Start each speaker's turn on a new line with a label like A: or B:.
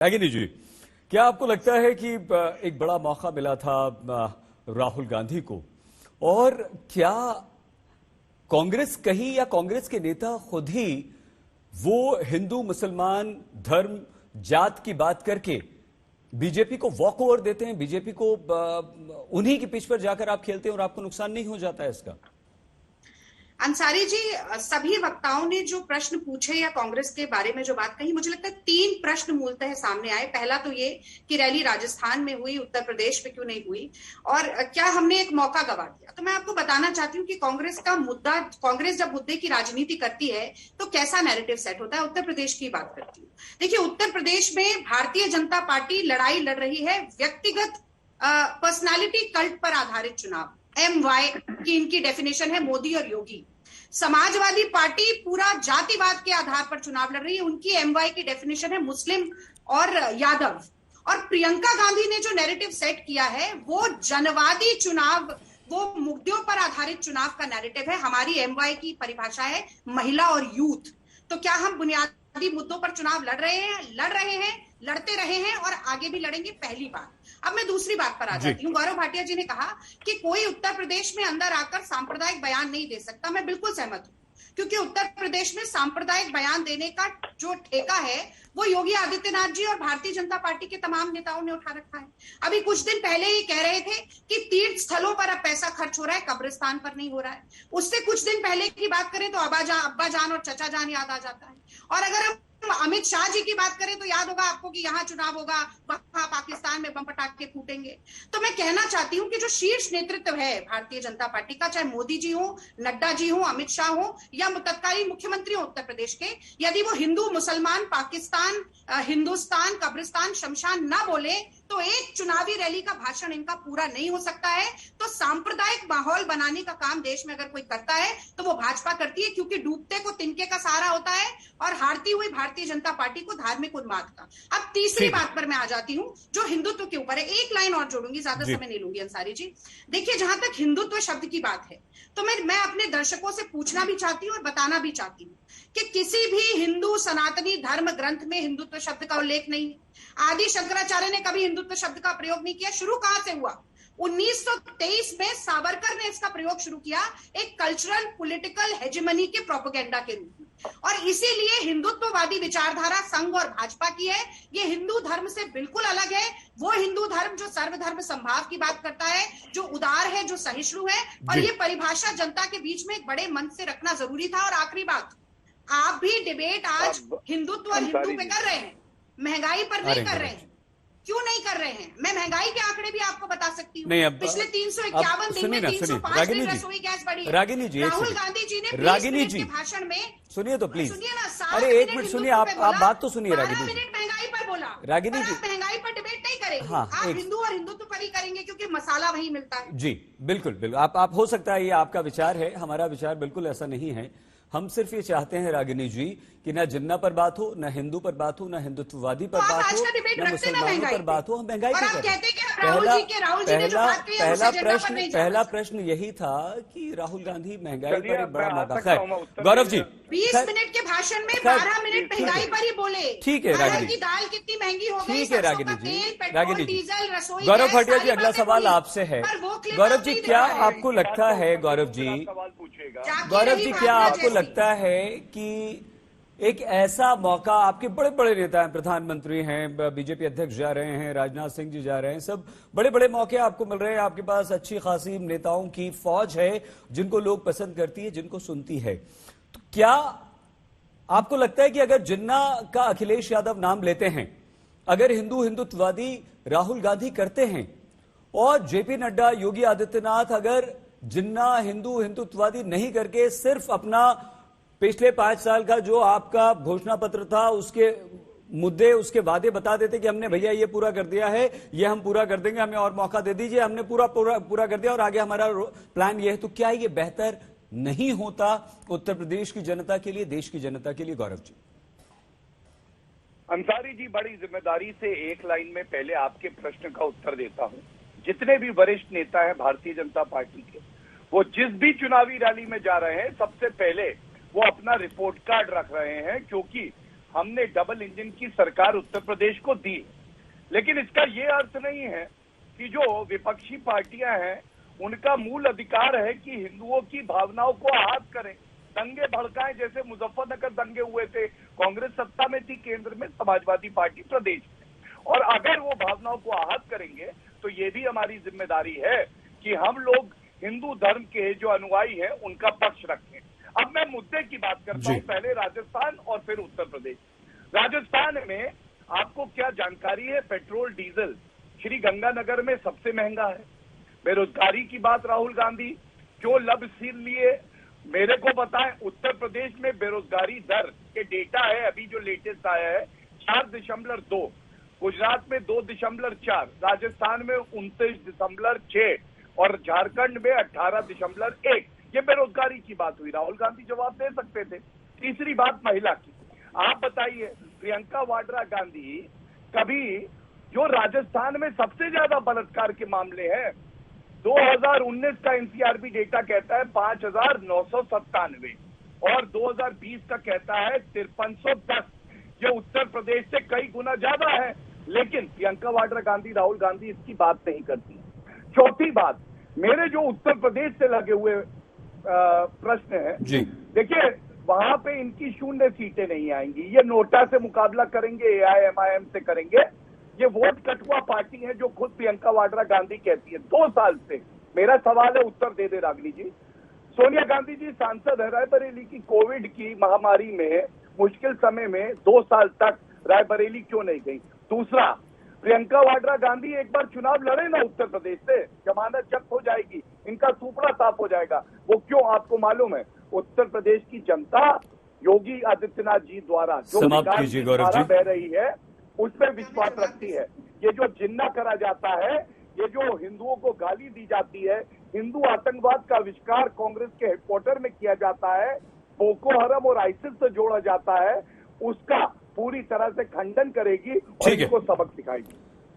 A: रागिनी जी, क्या आपको लगता है कि एक बड़ा मौका मिला था राहुल गांधी को, और क्या कांग्रेस कहीं या कांग्रेस के नेता खुद ही वो हिंदू मुसलमान धर्म जात की बात करके बीजेपी को वॉक ओवर देते हैं, बीजेपी को उन्हीं की पिच पर जाकर आप खेलते हैं और आपको नुकसान नहीं हो जाता है इसका?
B: अंसारी जी, सभी वक्ताओं ने जो प्रश्न पूछे या कांग्रेस के बारे में जो बात कही, मुझे लगता है 3 प्रश्न मूलतः सामने आए। पहला तो ये कि रैली राजस्थान में हुई, उत्तर प्रदेश में क्यों नहीं हुई, और क्या हमने एक मौका गवा दिया। तो मैं आपको बताना चाहती हूँ कि कांग्रेस जब मुद्दे की राजनीति करती है तो कैसा नैरेटिव सेट होता है। उत्तर प्रदेश की बात करती हूँ। देखिए, उत्तर प्रदेश में भारतीय जनता पार्टी लड़ाई लड़ रही है व्यक्तिगत पर्सनालिटी कल्ट पर आधारित चुनाव। MY की इनकी डेफिनेशन है, मोदी और योगी। समाजवादी पार्टी पूरा जातिवाद के आधार पर चुनाव लड़ रही है, उनकी MY की डेफिनेशन है मुस्लिम और यादव। और प्रियंका गांधी ने जो नैरेटिव सेट किया है वो जनवादी चुनाव, वो मुद्दों पर आधारित चुनाव का नैरेटिव है। हमारी MY की परिभाषा है महिला और यूथ। तो क्या हम बुनियादी मुद्दों पर चुनाव लड़ रहे हैं, लड़ते रहे हैं और आगे भी लड़ेंगे? पहली बात। अब मैं दूसरी बात पर आ जाती हूँ। गौरव भाटिया जी ने कहा कि कोई उत्तर प्रदेश में अंदर आकर सांप्रदायिक बयान नहीं दे सकता। मैं बिल्कुल सहमत हूँ, क्योंकि उत्तर प्रदेश में सांप्रदायिक बयान देने का जो ठेका है वो योगी आदित्यनाथ जी और भारतीय जनता पार्टी के तमाम नेताओं ने उठा रखा है। अभी कुछ दिन पहले ही कह रहे थे कि तीर्थ स्थलों पर अब पैसा खर्च हो रहा है, कब्रिस्तान पर नहीं हो रहा है। उससे कुछ दिन पहले की बात करें तो अब्बा जान और चचा जान याद आ जाता है। और अगर हम अमित शाह जी की बात करें तो याद होगा आपको कि यहाँ चुनाव होगा, वहां पाकिस्तान में बम पटाखे फूटेंगे। तो मैं कहना चाहती हूँ कि जो शीर्ष नेतृत्व है भारतीय जनता पार्टी का, चाहे मोदी जी हो, नड्डा जी हो, अमित शाह हो या तत्कालीन मुख्यमंत्री हो उत्तर प्रदेश के, यदि वो हिंदू मुसलमान पाकिस्तान हिंदुस्तान कब्रिस्तान शमशान ना बोले तो एक चुनावी रैली का भाषण इनका पूरा नहीं हो सकता है। तो सांप्रदायिक माहौल बनाने का काम देश में अगर कोई करता है तो वो भाजपा करती है, क्योंकि डूबते को तिनके का सहारा होता है और हारती हुई भारतीय जनता पार्टी को धार्मिक उन्माद का। अब तीसरी बात पर मैं आ जाती हूँ जो हिंदुत्व के ऊपर है। एक लाइन और जोड़ूंगी, ज्यादा समय नहीं लूंगी अंसारी जी। देखिए, जहां तक हिंदुत्व शब्द की बात है तो मैं अपने दर्शकों से पूछना भी चाहती हूँ और बताना भी चाहती हूँ कि किसी भी हिंदू सनातनी धर्म ग्रंथ में हिंदुत्व शब्द का उल्लेख नहीं। आदि शंकराचार्य ने कभी हिंदुत्व शब्द का प्रयोग नहीं किया। शुरू कहां से हुआ? 1923 में सावरकर ने इसका प्रयोग शुरू किया, एक कल्चरल पॉलिटिकल हेजेमनी के प्रोपेगेंडा के रूप में। और इसीलिए हिंदुत्ववादी विचारधारा संघ और भाजपा की है। ये हिंदू धर्म से बिल्कुल अलग है। वो हिंदू धर्म जो सर्वधर्म संभाव की बात करता है, जो उदार है, जो सहिष्णु है। और ये परिभाषा जनता के बीच में एक बड़े मंच से रखना जरूरी था। और आखिरी बात, आप भी डिबेट आज हिंदुत्व और हिंदू पे कर रहे हैं, महंगाई पर नहीं कर रहे हैं। क्यों नहीं कर रहे हैं? मैं महंगाई के आंकड़े भी आपको बता सकती हूँ। पिछले 351 दिन में 305 दिन रसोई गैस बढ़ी है।
A: रागिनी जी,
B: राहुल गांधी जी ने 20 मिनट के भाषण में,
A: सुनिए तो प्लीज,
B: सुनिए ना,
A: अरे एक मिनट सुनिए, आप बात तो सुनिए। रागिनी जी,
B: महंगाई पर बोला।
A: रागिनी जी,
B: महंगाई पर डिबेट नहीं करेंगे।
A: हाँ,
B: आप हिंदू और हिंदुत्व पर ही करेंगे, क्योंकि मसाला वही मिलता है।
A: जी बिल्कुल बिल्कुल, आप हो सकता है ये आपका विचार है, हमारा विचार बिल्कुल ऐसा नहीं है। हम सिर्फ ये चाहते हैं रागिनी जी कि ना जिन्ना पर बात हो, ना हिंदू पर बात हो, ना हिंदुत्ववादी पर बात हो, ना मुसलमानों पर बात हो। हम महंगाई पर पहला प्रश्न यही था कि राहुल गांधी महंगाई पर एक बड़ा मौका। खैर गौरव जी,
B: 20 मिनट के भाषण में 12 मिनट महंगाई पर ही बोले।
A: ठीक है रागिनी जी,
B: दाल कितनी महंगी हो गई,
A: ठीक है रागिनी जी, रागिनी जी।
B: डीजल, रसोई,
A: गौरव भाटिया जी, अगला सवाल आपसे है। गौरव जी, क्या आपको लगता है, गौरव जी, क्या आपको लगता है कि एक ऐसा मौका, आपके बड़े बड़े नेता हैं, प्रधानमंत्री हैं, बीजेपी अध्यक्ष जा रहे हैं, राजनाथ सिंह जी जा रहे हैं, सब बड़े बड़े मौके आपको मिल रहे हैं, आपके पास अच्छी खासी नेताओं की फौज है जिनको लोग पसंद करती है, जिनको सुनती है, तो क्या आपको लगता है कि अगर जिन्ना का अखिलेश यादव नाम लेते हैं, अगर हिंदुत्ववादी राहुल गांधी करते हैं, और जेपी नड्डा, योगी आदित्यनाथ अगर जिन्ना हिंदुत्ववादी नहीं करके सिर्फ अपना पिछले 5 साल का जो आपका घोषणा पत्र था उसके मुद्दे, उसके वादे बता देते कि हमने भैया ये पूरा कर दिया है, ये हम पूरा कर देंगे, हमें और मौका दे दीजिए, हमने पूरा कर दिया और आगे हमारा प्लान ये है, तो क्या ये बेहतर नहीं होता उत्तर प्रदेश की जनता के लिए, देश की जनता के लिए? गौरव जी।
C: अंसारी जी, बड़ी जिम्मेदारी से एक लाइन में पहले आपके प्रश्न का उत्तर देता हूं। जितने भी वरिष्ठ नेता हैं भारतीय जनता पार्टी के, वो जिस भी चुनावी रैली में जा रहे हैं, सबसे पहले वो अपना रिपोर्ट कार्ड रख रहे हैं, क्योंकि हमने डबल इंजन की सरकार उत्तर प्रदेश को दी, लेकिन इसका ये अर्थ नहीं है कि जो विपक्षी पार्टियां हैं उनका मूल अधिकार है कि हिंदुओं की भावनाओं को आहत करें, दंगे भड़काएं, जैसे मुजफ्फरनगर दंगे हुए थे। कांग्रेस सत्ता में थी केंद्र में, समाजवादी पार्टी प्रदेश में, और अगर वो भावनाओं को आहत करेंगे तो ये भी हमारी जिम्मेदारी है कि हम लोग हिंदू धर्म के जो अनुयायी हैं उनका पक्ष रखें। अब मैं मुद्दे की बात करता हूं, पहले राजस्थान और फिर उत्तर प्रदेश। राजस्थान में आपको क्या जानकारी है, पेट्रोल डीजल श्री गंगानगर में सबसे महंगा है। बेरोजगारी की बात राहुल गांधी जो लब सिर लिए मेरे को बताएं, उत्तर प्रदेश में बेरोजगारी दर के डेटा है अभी जो लेटेस्ट आया है 4.2, गुजरात में 2.4, राजस्थान में 29.6 और झारखंड में 18.1। ये बेरोजगारी की बात हुई। राहुल गांधी जवाब दे सकते थे। तीसरी बात महिला की, आप बताइए प्रियंका वाड्रा गांधी कभी, जो राजस्थान में सबसे ज्यादा बलात्कार के मामले हैं, 2019 का एनसीआरबी डेटा कहता है 5,997 और 2020 का कहता है 5310। ये उत्तर प्रदेश से कई गुना ज्यादा है, लेकिन प्रियंका वाड्रा गांधी, राहुल गांधी इसकी बात नहीं करती। चौथी बात, मेरे जो उत्तर प्रदेश से लगे हुए प्रश्न है, देखिए वहां पे इनकी 0 सीटें नहीं आएंगी। ये नोटा से मुकाबला करेंगे, एआईएमआईएम से करेंगे। ये वोट कटुआ पार्टी है जो खुद प्रियंका वाड्रा गांधी कहती है। 2 साल से मेरा सवाल है, उत्तर दे दे रागनी जी। सोनिया गांधी जी सांसद है रायबरेली की, कोविड की महामारी में मुश्किल समय में 2 साल तक रायबरेली क्यों नहीं गई? दूसरा, प्रियंका वाड्रा गांधी एक बार चुनाव लड़े ना उत्तर प्रदेश से, जमानत जब्त हो जाएगी, इनका सुपड़ा साफ हो जाएगा। वो क्यों? आपको मालूम है उत्तर प्रदेश की जनता योगी आदित्यनाथ जी द्वारा जो धारा बह रही है उसमें विश्वास रखती है। ये जो जिन्ना करा जाता है, ये जो हिंदुओं को गाली दी जाती है, हिंदू आतंकवाद का आविष्कार कांग्रेस के हेडक्वार्टर में किया जाता है, बोको हरम और आईसिस से जोड़ा जाता है, उसका पूरी तरह से खंडन करेगी और इनको सबक सिखाएगी।